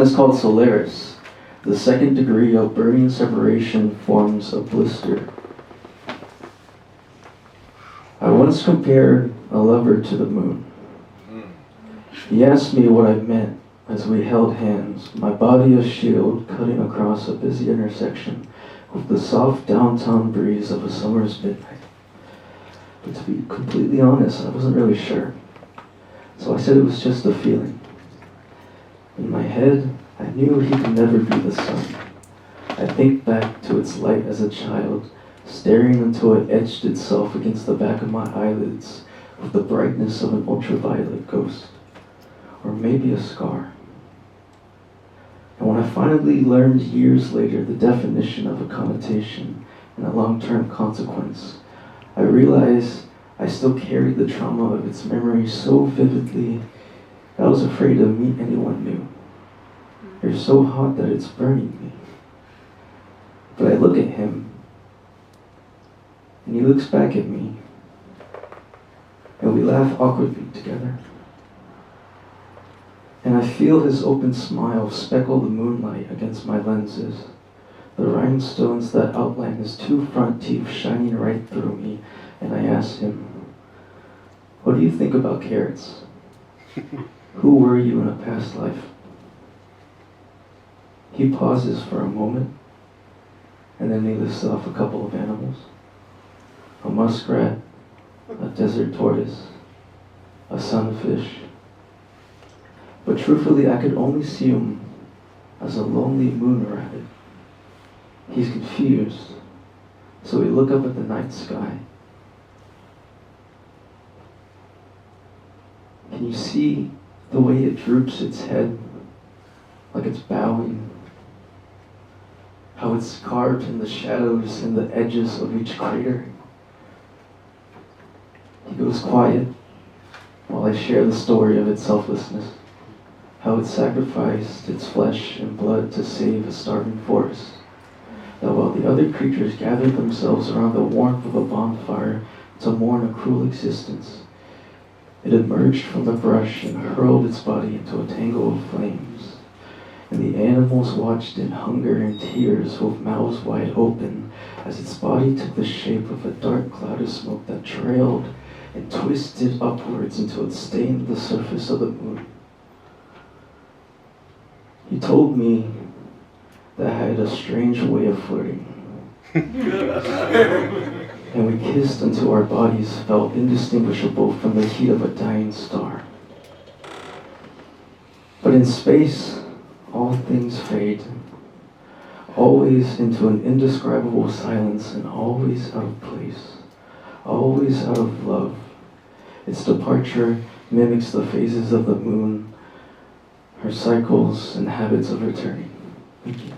is called Solaris. The second degree of burning separation forms a blister. I once compared a lover to the moon. He asked me what I meant as we held hands, my body a shield cutting across a busy intersection with the soft downtown breeze of a summer's midnight. But to be completely honest, I wasn't really sure. So I said it was just a feeling. In my head, I knew he could never be the sun. I think back to its light as a child, staring until it etched itself against the back of my eyelids with the brightness of an ultraviolet ghost, or maybe a scar. And when I finally learned years later the definition of a connotation and a long-term consequence, I realized I still carried the trauma of its memory so vividly that I was afraid to meet anyone new. You're so hot that it's burning me. But I look at him, and he looks back at me, and we laugh awkwardly together. And I feel his open smile speckle the moonlight against my lenses, the rhinestones that outline his two front teeth shining right through me, and I ask him, "What do you think about carrots? Who were you in a past life?" He pauses for a moment, and then he lists off a couple of animals. A muskrat, a desert tortoise, a sunfish. But truthfully, I could only see him as a lonely moon rabbit. He's confused, so we look up at the night sky. Can you see the way it droops its head, like it's bowing? How it's carved in the shadows and the edges of each crater? He goes quiet while I share the story of its selflessness, how it sacrificed its flesh and blood to save a starving forest, that while the other creatures gathered themselves around the warmth of a bonfire to mourn a cruel existence, it emerged from the brush and hurled its body into a tangle of flames. And the animals watched in hunger and tears with mouths wide open as its body took the shape of a dark cloud of smoke that trailed and twisted upwards until it stained the surface of the moon. He told me that I had a strange way of flirting. And we kissed until our bodies felt indistinguishable from the heat of a dying star. But in space, all things fade, always into an indescribable silence and always out of place, always out of love. Its departure mimics the phases of the moon, her cycles and habits of returning. Thank you.